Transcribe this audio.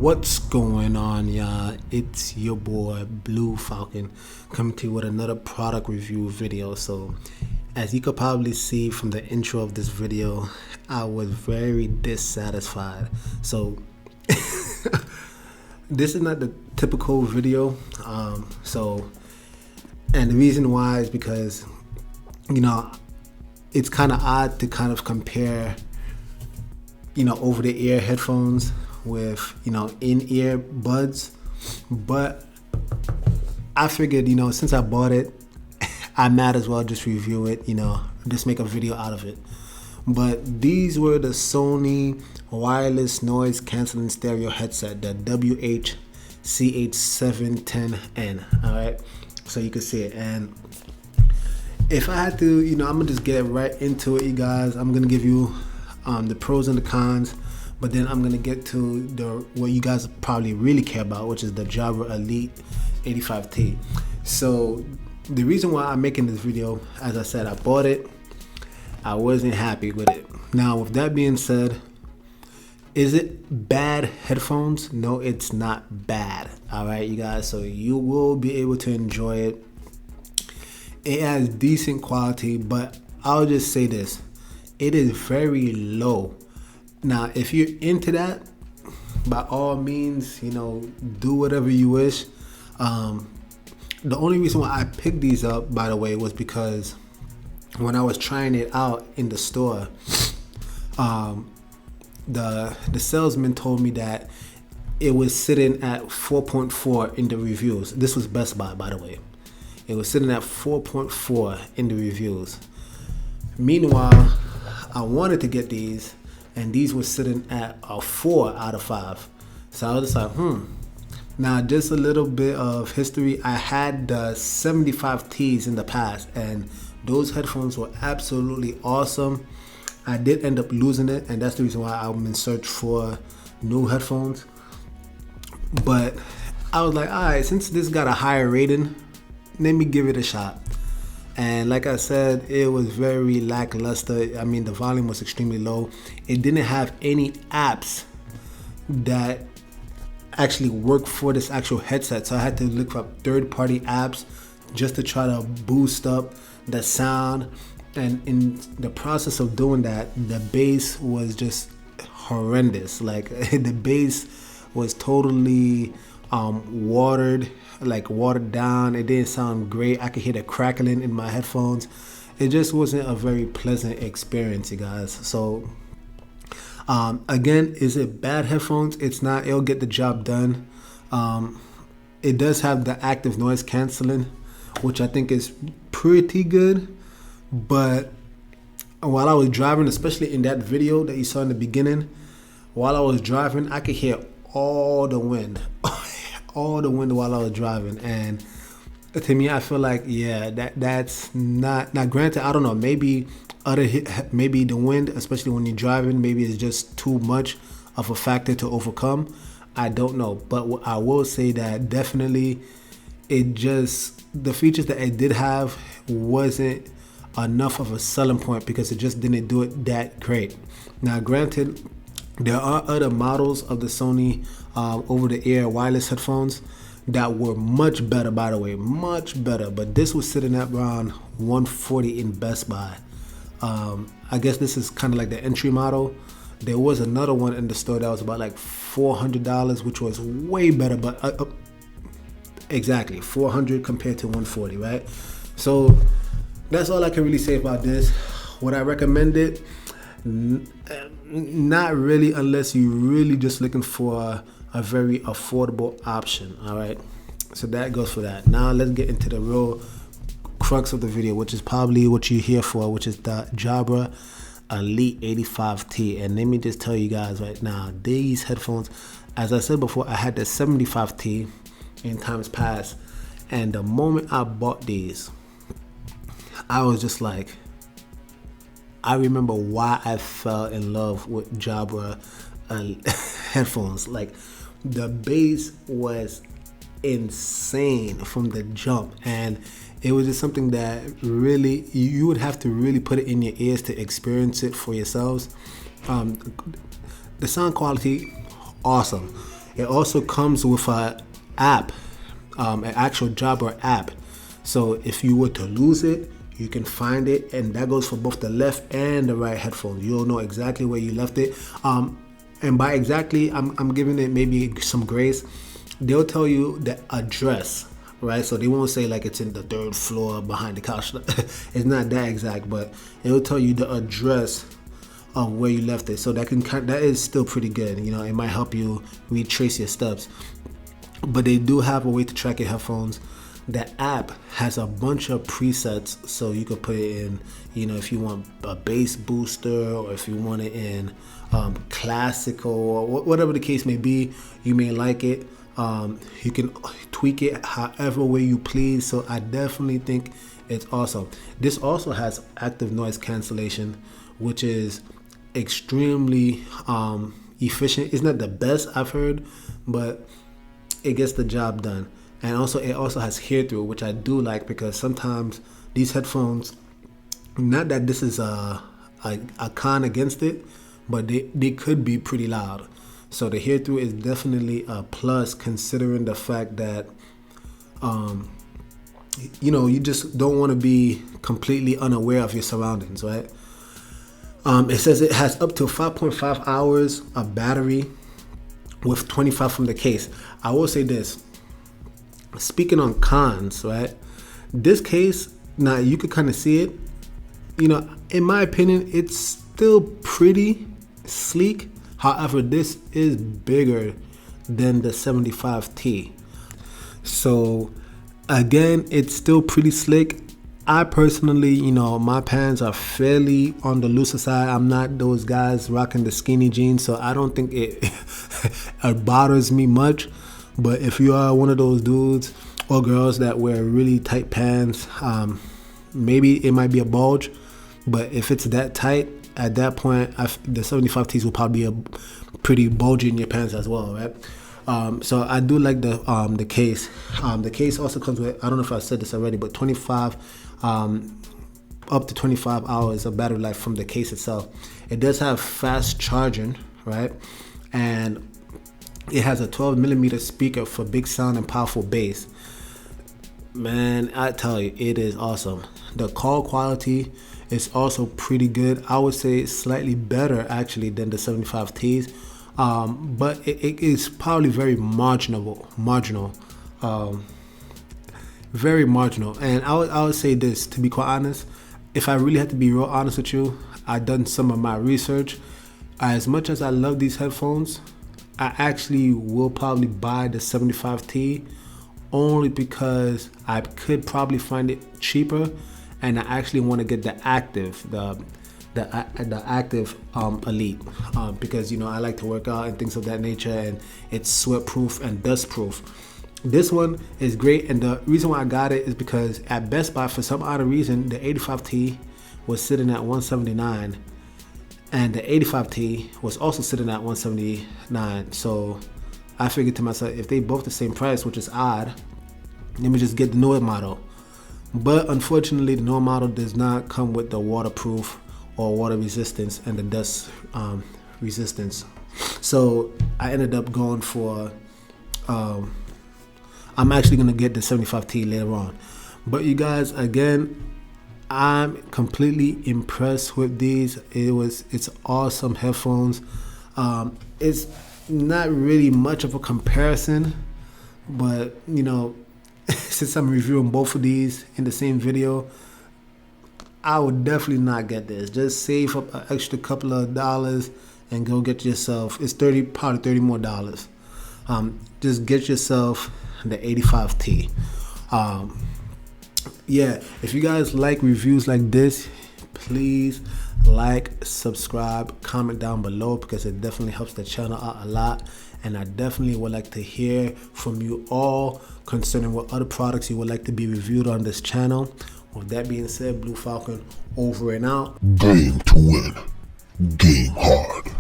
What's going on, y'all? It's your boy Blue Falcon coming to you with another product review video. So as you could probably see from the intro of this video, I was very dissatisfied. So this is not the typical video. And the reason why is because, it's kind of odd to kind of compare, over the ear headphones with, in-ear buds. But I figured, since I bought it, I might as well just review it, just make a video out of it. But these were the Sony wireless noise canceling stereo headset, the CH710N. All right, so you can see it. And if I had to, I'm gonna just get right into it, you guys. I'm gonna give you the pros and the cons, but then I'm gonna get to what you guys probably really care about, which is the Jabra Elite 85T. So the reason why I'm making this video, as I said, I bought it. I wasn't happy with it. Now, with that being said, is it bad headphones? No, it's not bad. All right, you guys. So you will be able to enjoy it. It has decent quality, but I'll just say this: it is very low. Now, if you're into that, by all means, do whatever you wish. The only reason why I picked these up, by the way, was because when I was trying it out in the store, the salesman told me that it was sitting at 4.4 in the reviews. This was Best Buy, by the way. It was sitting at 4.4 in the reviews. Meanwhile, I wanted to get these, and these were sitting at a 4 out of 5. So I was just like, Now, just a little bit of history. I had the 75Ts in the past, and those headphones were absolutely awesome. I did end up losing it, and that's the reason why I'm in search for new headphones. But I was like, all right, since this got a higher rating, let me give it a shot. And like I said, it was very lackluster. I mean, the volume was extremely low. It didn't have any apps that actually work for this actual headset. So I had to look for third-party apps just to try to boost up the sound. And in the process of doing that, the bass was just horrendous. Like the bass was totally watered down. It didn't sound great. I could hear the crackling in my headphones. It just wasn't a very pleasant experience, you guys. So again, is it bad headphones? It's not. It'll get the job done. It does have the active noise canceling, which I think is pretty good. But while I was driving, especially in that video that you saw in the beginning, while I was driving, I could hear all the wind while I was driving. And to me, I feel like, that's not. Now, granted, I don't know, maybe the wind, especially when you're driving, maybe it's just too much of a factor to overcome. I don't know, but I will say that definitely the features that it did have wasn't enough of a selling point, because it just didn't do it that great. Now, granted, there are other models of the Sony over-the-air wireless headphones that were much better, by the way, much better. But this was sitting at around $140 in Best Buy. I guess this is kind of like the entry model. There was another one in the store that was about like $400, which was way better, but exactly $400 compared to $140, right? So that's all I can really say about this. Would I recommend it? Not really, unless you're really just looking for a very affordable option. All right, so that goes for that. Now let's get into the real crux of the video, which is probably what you're here for, which is the Jabra Elite 85T. And let me just tell you guys right now, these headphones, as I said before, I had the 75T in times past, and the moment I bought these, I was just like, I remember why I fell in love with Jabra headphones. Like, the bass was insane from the jump, and it was just something that really, you would have to really put it in your ears to experience it for yourselves. The sound quality, awesome. It also comes with an app, an actual Jabra app. So if you were to lose it, you can find it, and that goes for both the left and the right headphones. You'll know exactly where you left it. And by exactly, I'm giving it maybe some grace. They'll tell you the address, right? So they won't say like it's in the 3rd floor behind the couch. It's not that exact, but it'll tell you the address of where you left it. So that is still pretty good. You know, it might help you retrace your steps. But they do have a way to track your headphones. The app has a bunch of presets, so you could put it in, you know, if you want a bass booster, or if you want it in classical, or whatever the case may be, you may like it. You can tweak it however way you please. So I definitely think it's awesome. This also has active noise cancellation, which is extremely efficient. It's not the best I've heard, but it gets the job done. And also, it also has hear through, which I do like, because sometimes these headphones, not that this is a con against it, but they could be pretty loud. So the hear through is definitely a plus, considering the fact that you know, you just don't want to be completely unaware of your surroundings, right? It says it has up to 5.5 hours of battery with 25 from the case. I will say this. Speaking on cons, right? This case, now you could kind of see it. You know, in my opinion, it's still pretty sleek. However, this is bigger than the 75T. So again, it's still pretty slick. I personally, you know, my pants are fairly on the looser side. I'm not those guys rocking the skinny jeans, so I don't think it bothers me much. But if you are one of those dudes or girls that wear really tight pants, maybe it might be a bulge. But if it's that tight, at that point, the 75Ts will probably be a pretty bulgy in your pants as well, right? So I do like the case. The case also comes with, I don't know if I said this already, but 25 up to 25 hours of battery life from the case itself. It does have fast charging, right? And it has a 12mm speaker for big sound and powerful bass. Man, I tell you, it is awesome. The call quality is also pretty good. I would say it's slightly better actually than the 75Ts, but it is probably very marginal, very marginal. And I would say this, to be quite honest, if I really had to be real honest with you, I've done some of my research. As much as I love these headphones, I actually will probably buy the 75T only because I could probably find it cheaper, and I actually want to get the active, the active Elite, because, you know, I like to work out and things of that nature, and it's sweat proof and dust proof. This one is great, and the reason why I got it is because at Best Buy, for some odd reason, the 85T was sitting at $179. And the 85T was also sitting at $179. So I figured to myself, if they both the same price, which is odd, let me just get the newer model. But unfortunately, the newer model does not come with the waterproof or water resistance and the dust resistance. So I ended up going for, I'm actually going to get the 75T later on. But you guys, again, I'm completely impressed with these. It's awesome headphones. It's not really much of a comparison, but, you know, since I'm reviewing both of these in the same video, I would definitely not get this. Just save up an extra couple of dollars and go get yourself, it's probably $30 more. Just get yourself the 85T. Yeah, if you guys like reviews like this, please like, subscribe, comment down below, because it definitely helps the channel out a lot. And I definitely would like to hear from you all concerning what other products you would like to be reviewed on this channel. With that being said, Blue Falcon over and out. Game to win. Game hard.